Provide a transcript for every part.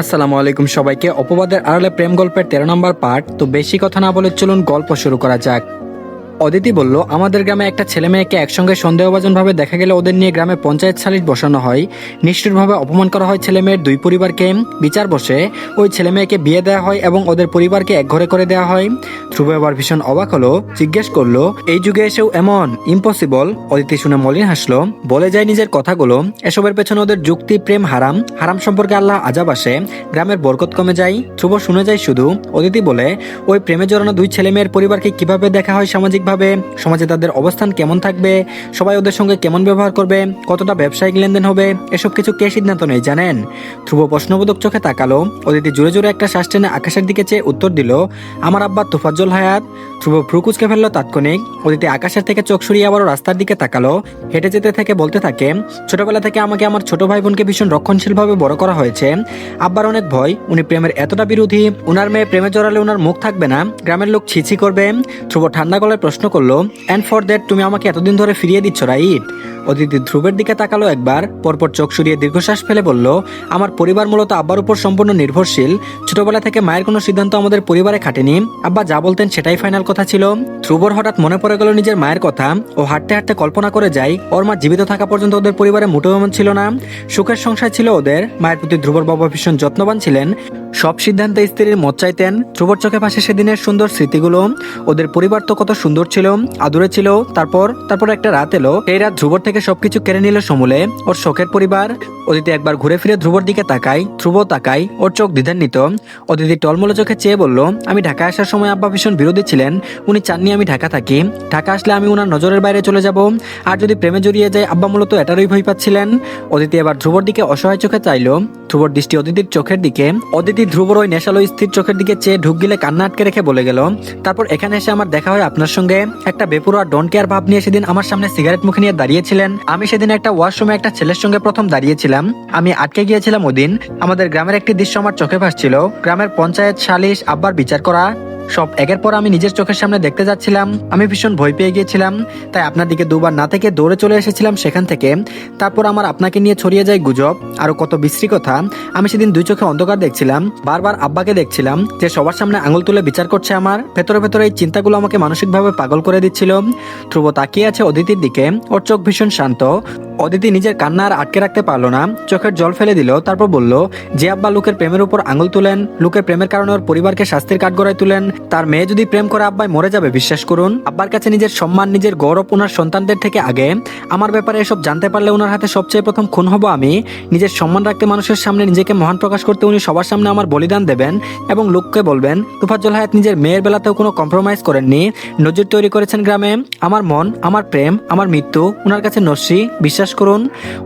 আসসালামু আলাইকুম সবাইকে। অপবাদের আড়ালে প্রেম গল্পের 13 নম্বর পার্ট। তো বেশি কথা না বলে চলুন গল্প শুরু করা যাক। অদিতি বলল, আমাদের গ্রামে একটা ছেলে মেয়েকে একসঙ্গে সন্দেহভাজনভাবে দেখা গেলে ওদের নিয়ে গ্রামে পঞ্চায়েত সালিশ বসানো হয়। নিষ্ঠুরভাবে অপমান করা হয় ছেলে মেয়ের দুই পরিবারকে। বিচার বসে ওই ছেলে মেয়েকে বিয়ে দেওয়া হয় এবং ওদের পরিবারকে একঘরে করে দেওয়া হয়। ধ্রুব এবার ভীষণ অবাক হলো, জিজ্ঞেস করলো, এই যুগে এসেও এমন? ইম্পসিবল। অদিতি শুনে মলিন হাসলো, বলে যায় নিজের কথাগুলো। এসবের পেছনে ওদের যুক্তি, প্রেম হারাম, হারাম সম্পর্কে আল্লাহ আজাব আসে, গ্রামের বরকত কমে যায়। ধ্রুব শুনে যায় শুধু। অদিতি বলে, ওই প্রেমে জড়ানো দুই ছেলে মেয়ের পরিবারকে কিভাবে দেখা হয় সামাজিকভাবে, সমাজে তাদের অবস্থান কেমন থাকবে, সবাই ওদের সঙ্গে কেমন ব্যবহার করবে, কতটা ব্যবসায়িক লেনদেন হবে, এসব কিছু কে সিদ্ধান্ত নেই জানেন? ধ্রুব প্রশ্নবোধক চোখে তাকালো। অদিতি জোরে জোরে একটা শ্বাস টেনে আকাশের দিকে চেয়ে উত্তর দিল, আমার আব্বা তোফাজ্জল হায়াত। ধ্রুব ভ্রু কুঁচকে ফেললো তাৎক্ষণিক। অদিতি আকাশের থেকে চোখ সরিয়ে আবারও রাস্তার দিকে তাকালো। হেঁটে যেতে থেকে বলতে থাকে, ছোটবেলা থেকে আমাকে আমার ছোট ভাই বোনকে ভীষণ রক্ষণশীলভাবে বড় করা হয়েছে। আব্বার অনেক ভয়, উনি প্রেমের এতটা বিরোধী, উনার মেয়ে প্রেমে জড়ালে উনার মুখ থাকবে না, গ্রামের লোক ছিছি করবে। ধ্রুব ঠান্ডা গলায় প্রশ্ন করলো, অ্যান্ড ফর দ্যাট তুমি আমাকে এতদিন ধরে ফিরিয়ে দিচ্ছ, রাইট? অদিতি ধ্রুবের দিকে তাকালো একবার, পরপর চোখ সরিয়ে দীর্ঘশ্বাস ফেলে বলল, আমার পরিবার মূলত আব্বার উপর সম্পূর্ণ নির্ভরশীল। ছোটবেলা থেকে মায়ের কোনো সিদ্ধান্ত আমাদের পরিবারে খাটেনি, আব্বা যা বলতেন সেটাই ফাইনাল কথা ছিল। ধ্রুবর হঠাৎ মনে পড়ে গেল নিজের মায়ের কথা। ও হাঁটতে হাঁটতে কল্পনা করে যায়, ওর মা জীবিত থাকা পর্যন্ত ওদের পরিবারে মোটেও এমন ছিল না। সুখের সংসার ছিল ওদের। মায়ের প্রতি ধ্রুবর বাবা ভীষণ যত্নবান ছিলেন, সব সিদ্ধান্তে স্ত্রীর মত চাইতেন। ধ্রুবর চোখে ভাসে সেদিনের সুন্দর স্মৃতিগুলো। ওদের পরিবার তো কত সুন্দর ছিল, আদুরে ছিল। তারপর একটা রাত এলো, এই রাত ধ্রুবর থেকে সবকিছু কেড়ে নিল সমূলে, ওর শখের পরিবার। অদিতি একবার ঘুরে ফিরে ধ্রুবর দিকে তাকায়, ধ্রুব তাকায়, ওর চোখ দ্বিধান্বিত। অদিতি টলমলে চোখে চেয়ে বলল, আমি ঢাকা আসার সময় আব্বা ভীষণ বিরোধী ছিলেন, উনি চাননি আমি ঢাকা থাকি। ঢাকা আসলে আমি ওনার নজরের বাইরে চলে যাব, আর যদি প্রেমে জড়িয়ে যায় আব্বা মূলত এটারই ভয় পাচ্ছিলেন। অদিতি এবার ধ্রুবর দিকে অসহায় চোখে চাইল। ধ্রুবর দৃষ্টি অদিতির চোখের দিকে। অদিতি ধ্রুবর ওই নেশালো স্থির চোখের দিকে চেয়ে ঢুক গিলে কান্না আটকে রেখে বলে গেল, তারপর এখানে এসে আমার দেখা হয় আপনার সঙ্গে। একটা বেপরোয়া ডোন্ট কেয়ার ভাব নিয়ে সেদিন আমার সামনে সিগারেট মুখে নিয়ে দাঁড়িয়েছিলেন। আমি সেদিন একটা ওয়াশরুমে একটা ছেলের সঙ্গে প্রথম দাঁড়িয়েছিলাম, আমি আটকে গিয়েছিলাম ওদিন। আমাদের গ্রামের একটি দৃশ্য আমার চোখে ভাসছিল, গ্রামের পঞ্চায়েত সালিশ, আব্বার বিচার করা, সব একের পর আমি নিজের চোখের সামনে দেখতে যাচ্ছিলাম। আমি ভীষণ ভয় পেয়ে গিয়েছিলাম, তাই আপনার দিকে দুবার না থেকে দৌড়ে চলে এসেছিলাম সেখান থেকে। তারপর আমার আপনাকে নিয়ে ছড়িয়ে যায় গুজব, আরো কত বিশ্রী কথা। আমি সেদিন দুই চোখে অন্ধকার দেখছিলাম, বারবার আব্বাকে দেখছিলাম যে সবার সামনে আঙুল তুলে বিচার করছে আমার। ভেতরে ভেতরে এই চিন্তাগুলো আমাকে মানসিকভাবে পাগল করে দিচ্ছিল। ধ্রুব তাকিয়ে আছে অদিতির দিকে, ওর চোখ ভীষণ শান্ত। অদিতি নিজের কান্না আর আটকে রাখতে পারলো না, চোখের জল ফেলে দিল। তারপর বলল, যে আব্বা লোকের প্রেমের উপর আঙুল তুলেন, লোকের প্রেমের কারণে ওর পরিবারকে শাস্তির কাঠগড়ায় তুলেন, তার মেয়ে যদি প্রেম করে আব্বাই মরে যাবে বিশ্বাস করুন। আব্বার কাছে নিজের সম্মান, নিজের গৌরব ওনার সন্তানদের থেকে আগে। আমার ব্যাপারে এসব জানতে পারলে ওনার হাতে সবচেয়ে প্রথম খুন হব আমি। নিজের সম্মান রাখতে, মানুষের সামনে নিজেকে মহান প্রকাশ করতে উনি সবার সামনে আমার বলিদান দেবেন এবং লোককে বলবেন তোফাজ্জল হায়াত নিজের মেয়ের বেলাতেও কোনো কম্প্রোমাইজ করেননি, নজির তৈরি করেছেন গ্রামে। আমার মন, আমার প্রেম, আমার মৃত্যু ওনার কাছে নস্যি, বিশ্বাস করুন।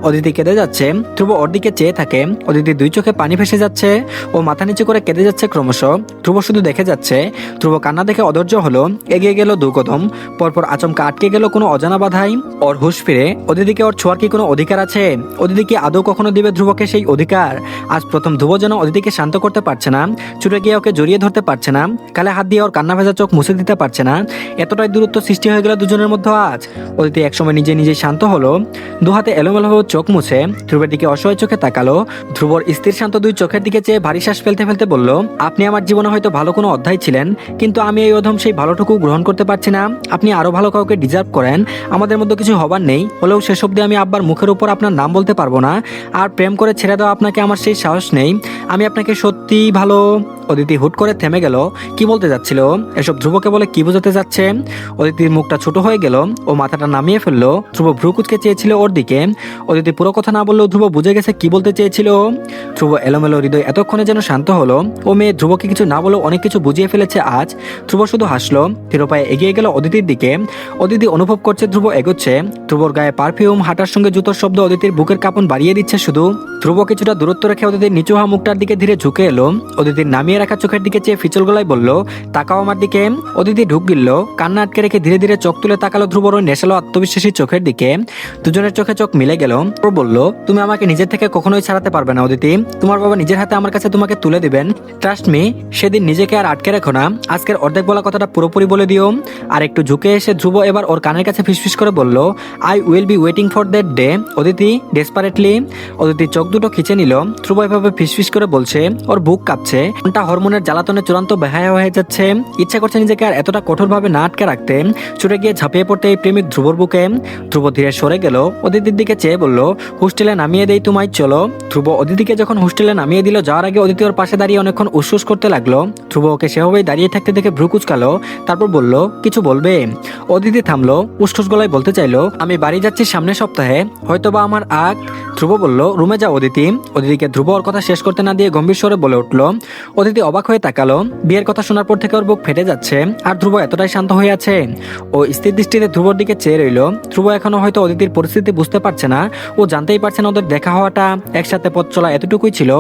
অদিতি কেঁদে যাচ্ছে, ধ্রুব ওর দিকে চেয়ে থাকে। অদিতি দুই চোখে পানি ভেসে যাচ্ছে, ও মাথা নিচু করে কেঁদে যাচ্ছে ক্রমশ। ধ্রুব শুধু দেখে যাচ্ছে। ধ্রুব কান্না দেখে অধৈর্য হলো, এগিয়ে গেল দু কদম, পরপর আচমকা আটকে গেল কোনো অজানা বাধাই। ওর হুঁশ ফিরে। অদিতিকে ওর ছোঁয়ার কি কোনো অধিকার আছে? অদিতি কি আদৌ কখনো দিবে ধ্রুবকে সেই অধিকার? আজ প্রথম ধ্রুব যেন অদিতিকে শান্ত করতে পারছে না, ছুটে গিয়ে ওকে জড়িয়ে ধরতে পারছে না, গালে হাত দিয়ে ওর কান্না ভেজা চোখ মুছে দিতে পারছে না। এতটাই দূরত্ব সৃষ্টি হয়ে গেল দুজনের মধ্যে আজ। অদিতি একসময় নিজে শান্ত হলো, দু হাতে এলোমেলোভাবে চোখ মুছে ধ্রুবের দিকে অসহায় চোখে তাকালো। ধ্রুবর স্থির শান্ত দুই চোখের দিকে চেয়ে ভারী শ্বাস ফেলতে ফেলতে বলল, আপনি আমার জীবনে হয়তো ভালো কোনো অধ্যায় ছিলেন, কিন্তু আমি এই অধম সেই ভালোটুকু গ্রহণ করতে পারছি না। আপনি আরো ভালো কাউকে ডিজার্ভ করেন, আমাদের মধ্যে কিছু হবার নেই, হলেও শেষ অব্দি আমি আব্বার মুখের উপর আপনার নাম বলতে পারবো না। আর প্রেম করে ছেড়ে দেওয়া আপনাকে আমার সেই সাহস নেই। আমি আপনাকে সত্যি ভালো। অদিতি হুট করে থেমে গেল, কি বলতে যাচ্ছিল এসব ধ্রুবকে বলে কি বোঝাতে যাচ্ছে? অদিতির মুখটা ছোট হয়ে গেল, ও মাথাটা নামিয়ে ফেললো। ধ্রুব ভ্রু কুঁচকে চেয়েছিল ওর দিকে। অদিতি পুরো কথা না বললেও ধ্রুব বুঝে গেছে কি বলতে চেয়েছিল। ধ্রুব এলোমেলো হৃদয় এতক্ষণে যেন শান্ত হলো। ও মেয়ে ধ্রুবকে কিছু না বলেও অনেক কিছু বুঝিয়ে ফেলেছে আজ। ধ্রুব শুধু হাসলো, ধীর পায়ে এগিয়ে গেল অদিতির দিকে। অদিতি অনুভব করছে ধ্রুব এগোচ্ছে। ধ্রুবর গায়ে পারফিউম, হাঁটার সঙ্গে জুতোর শব্দ অদিতির বুকের কাঁপন বাড়িয়ে দিচ্ছে শুধু। ধ্রুব কিছুটা দূরত্ব রেখে অদিতির নিচু হওয়া মুখটার দিকে ধীরে ঝুঁকে এলো। অদিতির নামিয়ে নামিয়ে রাখা চোখের দিকে চেয়ে ফিচল গলায় বলল, তাকাও আমার দিকে। অদিতি ঢুক গিলল, কান্না আটকে রেখে ধীরে ধীরে চোখ তুলে তাকালো ধ্রুবর ওই নেশালো আত্মবিশ্বাসী চোখের দিকে। দুজনের চোখে চোখ মিলে গেল। ও বলল, তুমি আমাকে নিজের থেকে কখনোই ছাড়াতে পারবে না অদিতি। তোমার বাবা নিজের হাতে আমার কাছে তোমাকে তুলে দিবেন। ট্রাস্ট মি, সেদিন নিজেকে আর আটকে রেখো না। আজকের অর্ধেক বলা কথাটা পুরোপুরি বলে দিও। আর একটু ঝুঁকে এসে ধ্রুব এবার ওর কানের কাছে ফিসফিস করে বলল, I will be waiting for that day Aditi, desperately. Aditi চোখ দুটো খিচে নিল। ধ্রুব এভাবে ফিসফিস করে বলছে, ওর বুক কাঁপছে, মনটা হরমোনের জ্বালাতনে চূড়ান্ত বেহায়া হয়ে যাচ্ছে। ইচ্ছা করছে নিজেকে আর এতটা কঠোরভাবে না আটকে রাখতে, ছুটে গিয়ে ঝাঁপিয়ে পড়তে এই প্রেমিক ধ্রুবর বুকে। ধ্রুব ধীরে সরে গেল, অদিতির দিকে চেয়ে বলল, হোস্টেলে নামিয়ে দেই তোমায়, চলো। ধ্রুব অদিতিকে যখন হোস্টেলে নামিয়ে দিল, যাওয়ার আগে অদিতি ওর পাশে দাঁড়িয়ে অনেকক্ষণ উসুস করতে লাগলো। ধ্রুব ওকে সেভাবেই দাঁড়িয়ে থাকতে দেখে ভ্রু কুচকালো, তারপর বলল, কিছু বলবে? অদিতি থামলো, উষ্ঠুস গলায় বলতে চাইলো, আমি বাড়ি যাচ্ছি সামনের সপ্তাহে, হয়তোবা আমার আগ। ধ্রুব বলল, রুমে যাও অদিতি। অদিতিকে ধ্রুব ওর কথা শেষ করতে না দিয়ে গম্ভীর স্বরে বলে উঠল। অদিতি অবাক হয়ে তাকালো, বিয়ের কথা শোনার পর থেকে ওর বুক ফেটে যাচ্ছে, আর ধ্রুব এতটাই শান্ত হয়ে আছে। ও স্থির দৃষ্টিতে ধ্রুবর দিকে চেয়ে রইল। ধ্রুব এখনো হয়তো অদিতির পরিস্থিতি বুঝতে পারছে না, ও জানতেই পারছে না ওদের দেখা হওয়াটা, একসাথে পথ চলা এতটুকুই ছিল।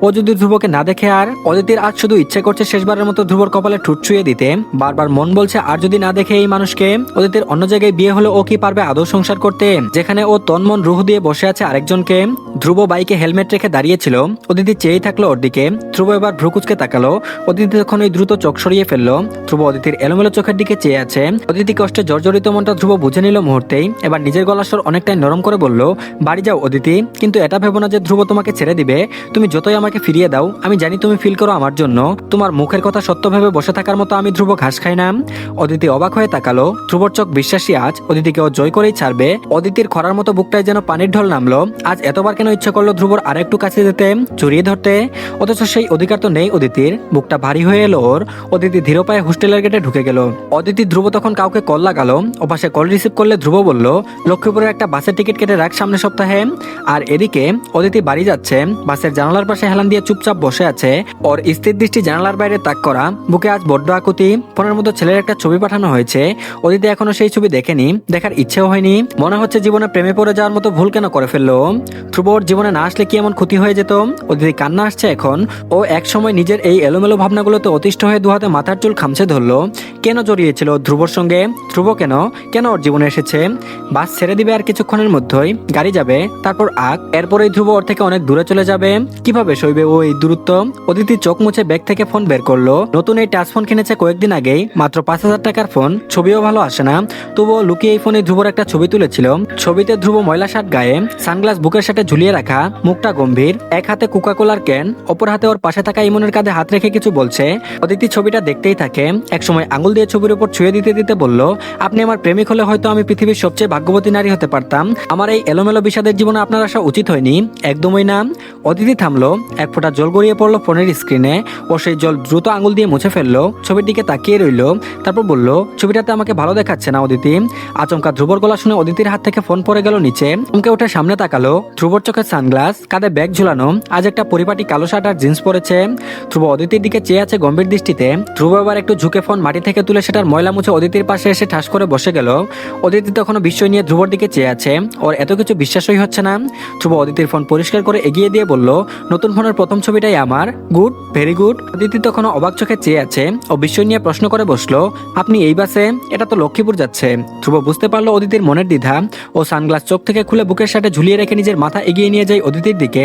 ও যদি ধ্রুবকে না দেখে, আর অদিতির আজ শুধু ইচ্ছে করছে শেষবারের মতো ধ্রুবর কপালে ঠুট ছুঁয়ে দিতে। বারবার মন বলছে, আর যদি না দেখে এই মানুষকে, অদিতির অন্য জায়গায় বিয়ে হলে ও কি পারবে আদৌ সংসার করতে, যেখানে ও তন মন রুহ দিয়ে বসে আছে আরেকজনকে। ধ্রুব বাইকে হেলমেট রেখে দাঁড়িয়েছিল, অদিতি চেয়েই থাকলো ওর দিকে। ধ্রুব এবার ভ্রুকুচকে তাকালো, অদিতি তখন ওই দ্রুত চোখ সরিয়ে ফেললো। ধ্রুব অদিতির এলোমেলো চোখের দিকে চেয়ে আছে। অদিতি কষ্টে জর্জরিত মনটা ধ্রুব বুঝে নিল মুহূর্তেই। এবার নিজের গলার স্বর অনেকটাই নরম করে বলল, বাড়ি যাও অদিতি, কিন্তু এটা ভেবো না যে ধ্রুব তোমাকে ছেড়ে দিবে। তুমি যতই আমাকে ফিরিয়ে দাও, আমি জানি তুমি ফিল করো আমার জন্য। তোমার মুখের কথা সত্য ভেবে বসে থাকার মতো আমি ধ্রুব ঘাস খাই না। অদিতি অবাক হয়ে তাকালো, ধ্রুবর চোখ বিশ্বাসী আজ অদিতিকে ও জয় করেই ছাড়বে। অদিতির খরার মতো বুকটায় যেন পানির ঢল নামলো। আজ এতবার কেন ইচ্ছে করলো ধ্রুবর আর একটু কাছে যেতে, জড়িয়ে ধরতে, অথচ সেই অধিকার তো নেই অদিতির। বুকটা ভারী হয়ে এলো ওর। অদিতি ধীর পায়ে হোস্টেলের গেটে ঢুকে গেল। অদিতি ধ্রুব তখন কাউকে কল লাগালো। ওপাশে কল রিসিভ করলে ধ্রুব বলল, লক্ষ্মীপুরের একটা বাসের টিকিট কেটে রাখ সামনের সপ্তাহে। আর এদিকে অদিতি বাড়ি যাচ্ছে, বাসের জানালার পাশে হেলান দিয়ে চুপচাপ বসে আছে। ওর স্থির দৃষ্টি জানালার বাইরে তাক করা, বুকে আজ বড্ড আকুতি। ফোনের মধ্যে ছেলের একটা ছবি পাঠানো হয়েছে। অদিতি এখনো সেই ছবি দেখেনি, দেখার ইচ্ছেও হয়নি। মনে হচ্ছে জীবনে প্রেমে পড়ে যাওয়ার মতো ভুল কেন করে ফেললো। ধ্রুব ওর জীবনে না আসলে কি এমন ক্ষতি হয়ে যেত। অদিতি কান্না আসছে এখন। ও এক সময় নিজের এই এলোমেলো ভাবনাগুলোতে অতিষ্ঠ হয়ে দুহাতে মাথার চুল খামছে ধরলো। কেন জড়িয়েছিল ধ্রুবর সঙ্গে? ধ্রুব কেন কেন ওর জীবনে এসেছে? বাস ছেড়ে দিবে আর কিছুক্ষণের মধ্যেই, গাড়ি যাবে, তারপর আগ, এরপরেই ধ্রুব ওর থেকে অনেক দূরে চলে যাবে। কিভাবে সইবে ও এই দূরত্ব? অদিতি চোখ মুছে ব্যাগ থেকে ফোন বের করলো। নতুন এই টাচ ফোন কিনেছে কয়েকদিন আগেই, মাত্র 5,000 টাকার ফোন। ছবিও ভালো আসে না, তবুও লুকিয়ে এই ফোনে ধ্রুবর একটা ছবি তুলেছিল। ছবিতে ধ্রুব ময়লা শার্ট গায়ে, সানগ্লাস বুকের সাথে ঝুলিয়ে রাখা, মুখটা গম্ভীর, এক হাতে কোকাকোলার ক্যান, অপর হাতে ওর পাশে থাকা ইমনের কাঁধে হাত রেখে কিছু বলছে। অদিতি ছবিটা দেখতেই থাকে। একসময় আঙুল দিয়ে ছবির উপর ছুঁয়ে দিতে দিতে বলল, আপনি আমার প্রেমিক হলে হয়তো আমি পৃথিবীর সবচেয়ে ভাগ্যবতী নারী হতে পারতাম। আমার এই এলোমেলো বিষাদের জীবনে আপনার আসা উচিত হয়নি, একদমই না। অদিতি থামলো, এক ফোঁটা জল গড়িয়ে পড়লো ফোনের স্ক্রিনে। ও সেই জল দ্রুত আঙুল দিয়ে মুছে ফেললো, ছবির দিকে তাকিয়ে রইল। তারপর বলল, ছবিটাতে আমাকে ভালো দেখাচ্ছে না অদিতি। আচমকা ধ্রুবর গলা শুনে অদিতির হাত থেকে ফোন পড়ে গেল নিচে। চমকে উঠে সামনে তাকালো। ধ্রুবর চোখে সানগ্লাস, কাঁধে ব্যাগ ঝুলানো, আজ একটা পরিপাটি কালো শার্ট আর জিন্স পরেছে। ধ্রুব অদিতির দিকে চেয়ে আছে গম্ভীর দৃষ্টিতে। ধ্রুব এবার একটু ঝুঁকে ফোন মাটি থেকে তুলে সেটার ময়লা মুছে অদিতির পাশে এসে ঠাস করে বসে গেল। অদিতি তখনও বিস্ময় নিয়ে ধ্রুবর দিকে চেয়ে আছে। ওর এত কিছু বিশ্বাসই হচ্ছে না। ধ্রুব অদিতির ফোন পরিষ্কার করে এগিয়ে দিয়ে বলল, নতুন ফোনের প্রথম ছবিটাই আমার। Good, very good. অদিতি তখনও অবাক চোখে চেয়ে আছে। ও বিস্ময় নিয়ে প্রশ্ন করে বসলো, আপনি এই বাসে? এটা তো লক্ষ্মীপুর যাচ্ছে। ধ্রুব বুঝতে পারলো অদিতির মনের দ্বিধা। ও সানগ্লাস চোখ থেকে খুলে বুকের সাথে ঝুলিয়ে রেখে নিজের মাথা এগিয়ে নিয়ে যায় অদিতির দিকে।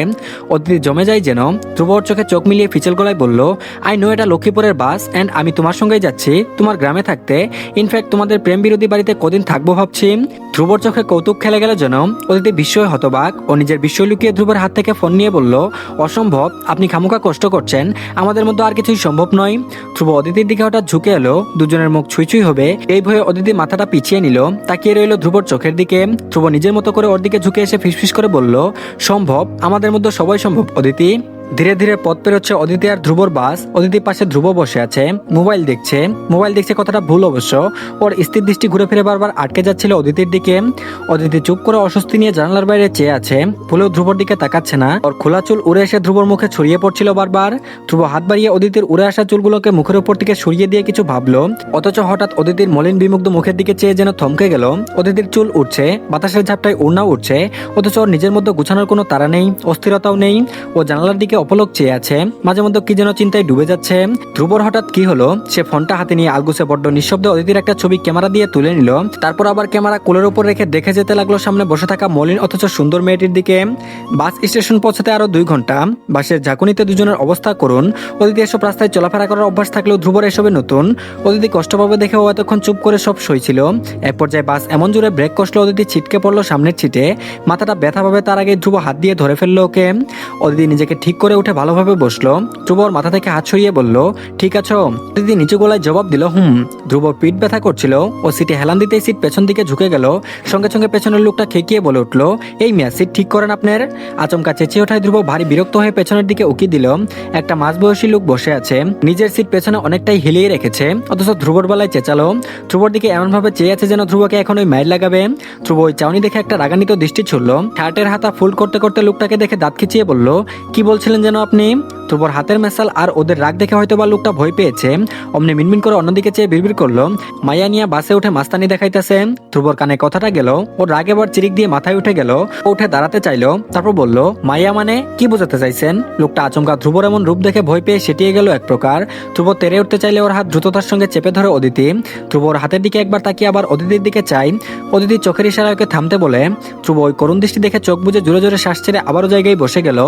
অদিতি জমে যায় যেন। ধ্রুব ওর চোখে চোখ মিলিয়ে ফিচেল গলায় বলল, আই নো এটা লক্ষ্মীপুরের বাস, অ্যান্ড আমি তোমার সঙ্গেই যাচ্ছি, তোমার গ্রামে থাকতে। ইনফ্যাক্ট তোমাদের প্রেম বিরোধী বাড়িতে কদিন থাকবো ভাবছি। ধ্রুবর চোখে কৌতুক খেলে গেল যেন। অদিতি বিস্ময় হতবাক। ও নিজের বিস্ময় লুকিয়ে ধ্রুবের হাত থেকে ফোন নিয়ে বলল, অসম্ভব, আপনি খামোকা কষ্ট করছেন, আমাদের মধ্যে আর কিছুই সম্ভব নয়। ধ্রুব অদিতির দিকে হঠাৎ ঝুঁকে এলো, দুজনের মুখ ছুঁই হবে এই ভয়ে অদিতি মাথাটা পিছিয়ে নিল, তাকিয়ে রইল ধ্রুবর চোখের দিকে। ধ্রুব নিজের মতো করে ওর দিকে ঝুঁকে এসে ফিসফিস করে বলল, সম্ভব, আমাদের মধ্যে সবাই সম্ভব অদিতি। ধীরে ধীরে পথ পেরোচ্ছে অদিতি আর ধ্রুবর বাস। অদিতির পাশে ধ্রুব বসে আছে, মোবাইল দেখছে কথাটা ভুল অবশ্য। ওর স্থির দৃষ্টি ঘুরে ফিরে বারবার আটকে যাচ্ছিল অদিতির দিকে। অদিতি চুপ করে অস্বস্তি নিয়ে জানালার বাইরে চেয়ে আছে, ভুলেও ধ্রুবর দিকে তাকাচ্ছে না। ওর খোলা চুল উড়ে এসে ধ্রুবর মুখে ছড়িয়ে পড়ছিল বারবার। ধ্রুব হাত বাড়িয়ে অদিতির উড়ে আসা চুলগুলোকে মুখের উপর থেকে সরিয়ে দিয়ে কিছু ভাবলো, অথচ হঠাৎ অদিতির মলিন বিমুগ্ধ মুখের দিকে চেয়ে যেন থমকে গেল। অদিতির চুল উঠছে, বাতাসের ঝাপটায় ওড়নাও উঠছে, অথচ ওর নিজের মধ্যে গুছানোর কোনো তাড়া নেই, অস্থিরতাও নেই। ও জানালার দিকে অপলক চেয়ে আছে, মাঝে মধ্যে কি যেন চিন্তায় ডুবে যাচ্ছে। ধ্রুবর হঠাৎ কি হলো, সে ফোনটা হাতে নিয়ে আলগোছে বড্ড নিঃশব্দে অদিতির একটা ছবি ক্যামেরা দিয়ে তুলে নিল। তারপর আবার ক্যামেরা কোলের উপর রেখে দেখে যেতে লাগলো সামনে বসে থাকা মলিন অথচ সুন্দর মেয়েটির দিকে। বাস স্টেশন পৌঁছাতে আরো 2 ঘন্টা। বাসের ঝাঁকুনিতে দুজনের অবস্থা করুন। অদিতি এসব রাস্তায় চলাফেরা করার অভ্যাস থাকলেও ধ্রুবর এসবে নতুন। অদিতি কষ্ট পাবে দেখে ও এতক্ষণ চুপ করে সব সইছিল। এক পর্যায়ে বাস এমন জোরে ব্রেক কষলো, অদিতি ছিটকে পড়লো সামনের সিটে। মাথাটা ব্যথা পাবে তার আগে ধ্রুব হাত দিয়ে ধরে ফেললো ওকে। অদিতি নিজেকে ঠিক করে উঠে ভালোভাবে বসলো। ধ্রুব ওর মাথা থেকে হাত সরিয়ে বলল, ঠিক আছো? অদিতি নিচু গলায় জবাব দিল, ধ্রুব পিঠ ব্যথা করছিল। ও সিটে হেলান দিতেই সিট পেছন দিকে ঝুঁকে গেল। সঙ্গে সঙ্গে পেছনের লোকটা খেকিয়ে বলে উঠলো, এই মিয়া, সিট ঠিক করেন আপনার। আচমকা চেঁচিয়ে ওঠায় ধ্রুব ভারী বিরক্ত হয়ে পেছনের দিকে উকি দিল। একটা মাঝবয়সী লোক বসে আছে, নিজের সিট পেছনে অনেকটাই হিলিয়ে রেখেছে, অথচ ধ্রুবর বেলায় চেঁচালো। ধ্রুবর দিকে এমন ভাবে চেয়ে আছে যেন ধ্রুবকে এখন ওই মাইর লাগাবে। ধ্রুব ওই চাউনি দেখে একটা রাগান্বিত দৃষ্টি ছুড়ল। শার্টের হাতা ফুল করতে করতে লোকটাকে দেখে দাঁত খিচিয়ে বলল, কি বলছিলেন যেন আপনি? ধ্রুবর হাতের মেসাল আর ওদের রাগ দেখে হয়তো বা লোকটা ভয় পেয়েছে। অমনি মিনমিন করে অন্যদিকে চেয়ে বিড়বিড় করলো, মাইয়া নিয়া বাসে উঠে মাস্তানি দেখাইতেছে। ধ্রুবর কানে কথাটা গেল, ওর রাগ এবার চিরিক দিয়ে মাথায় উঠে গেল। ও উঠে দাঁড়াতে চাইলো, তারপর বলল, মাইয়া মানে কি বোঝাতে চাইছেন? লোকটা আচমকা ধ্রুবর এমন রূপ দেখে ভয় পেয়ে সেটিয়ে গেল এক প্রকার। ধ্রুব তেরে উঠতে চাইলে ওর হাত দ্রুততার সঙ্গে চেপে ধরে অদিতি। ধ্রুব ওর হাতের দিকে একবার তাকিয়ে আবার অদিতির দিকে চাই। অদিতি চোখের ইশারায় ওকে থামতে বলে। ধ্রুব ওই করুণ দৃষ্টি দেখে চোখ বুজে জোরে জোরে শ্বাস ছেড়ে আবারও জায়গায় বসে গেল।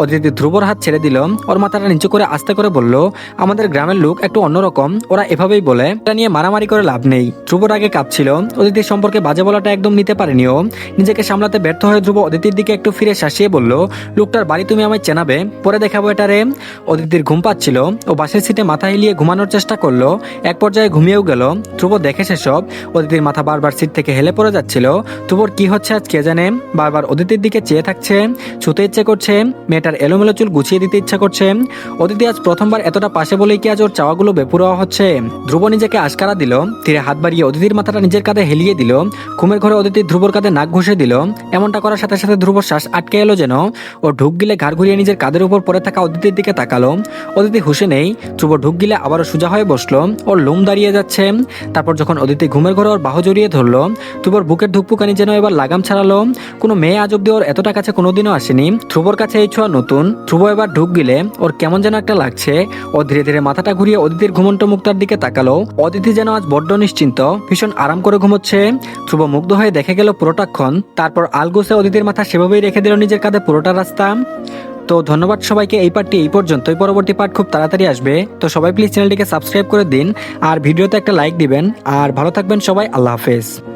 অদিতি ধ্রুবর হাত ছেড়ে দিল। ওর মাথাটা নিচু করে আস্তে করে বলল, আমাদের গ্রামের লোক একটু অন্যরকম, ওরা এভাবেই বলে, এটা নিয়ে মারামারি করে লাভ নেই। ধ্রুবর আগে কাঁপছিল। অদিতির সম্পর্কে বাজে বলাটা একদম নিতে পারেনি ও। নিজেকে সামলাতে ব্যর্থ হয়ে ধ্রুব অদিতির দিকে একটু ফিরে শাসিয়ে বলল, লোকটার বাড়ি তুমি আমায় চেনাবে, পরে দেখাবো এটা রে। অদিতির ঘুম পাচ্ছিল। ও বাসের সিটে মাথা হিলিয়ে ঘুমানোর চেষ্টা করলো। এক পর্যায়ে ঘুমিয়েও গেল। ধ্রুব দেখে সেসব। অদিতির মাথা বারবার সিট থেকে হেলে পড়ে যাচ্ছিল। ধ্রুবর কি হচ্ছে আজ কে জানে, বারবার অদিতির দিকে চেয়ে থাকছে, ছুতে ইচ্ছে করছে, মেয়েটার এলোমেলো চুল গুছিয়ে দিতে ইচ্ছা করছে। অদিতি আজ প্রথমবার এতটা পাশে বলেই কি আজ ওর চাওয়াগুলো বেপুরোয়া হচ্ছে। ধ্রুব নিজেকে আশকারা দিল, তীরে হাত বাড়িয়ে অদিতির মাথাটা নিজের কাঁধে হেলিয়ে দিল। ঘুমের ঘরে অদিতি ধ্রুবর কাঁধে নাক ঘষে দিল। এমনটা করার সাথে সাথে ধ্রুবর শ্বাস আটকে এলো যেন। ও ঢুক গিলে ঘাড় ঘুরিয়ে নিজের কাঁধের উপর পড়ে থাকা অদিতির দিকে তাকালো। অদিতি হুঁশে নেই। ধ্রুব ঢুক গিলে আবারও সোজা হয়ে বসলো। ওর লোম দাঁড়িয়ে যাচ্ছে। তারপর যখন অদিতি ঘুমের ঘরে ওর বাহু জড়িয়ে ধরলো, ধ্রুবর বুকের ধুকপুকানি যেন এবার লাগাম ছাড়ালো। কোনো মেয়ে আজ অব্দি ওর এতটা কাছে কোনোদিনও আসেনি। ধ্রুবর কাছে এই ছোঁয়া নতুন। ধ্রুব এবার ঢুক গিলে ওর কেমন যেন একটা লাগছে। ও ধীরে ধীরে মাথাটা ঘুরিয়ে অদিতির ঘুমন্ত মুখটার দিকে তাকালো। অদিতি যেন আজ বড্ড নিশ্চিন্ত, ভীষণ আরাম করে ঘুমোচ্ছে। ধ্রুব মুগ্ধ হয়ে দেখে গেল পুরোটাক্ষণ। তারপর আলগোসে অদিতির মাথা সেভাবেই রেখে দিল নিজের কাঁধে পুরোটা রাস্তা। তো ধন্যবাদ সবাইকে। এই পার্টটি এই পর্যন্তই, পরবর্তী পার্ট খুব তাড়াতাড়ি আসবে। তো সবাই প্লিজ চ্যানেলটিকে সাবস্ক্রাইব করে দিন আর ভিডিওতে একটা লাইক দিবেন। আর ভালো থাকবেন সবাই, আল্লাহ হাফেজ।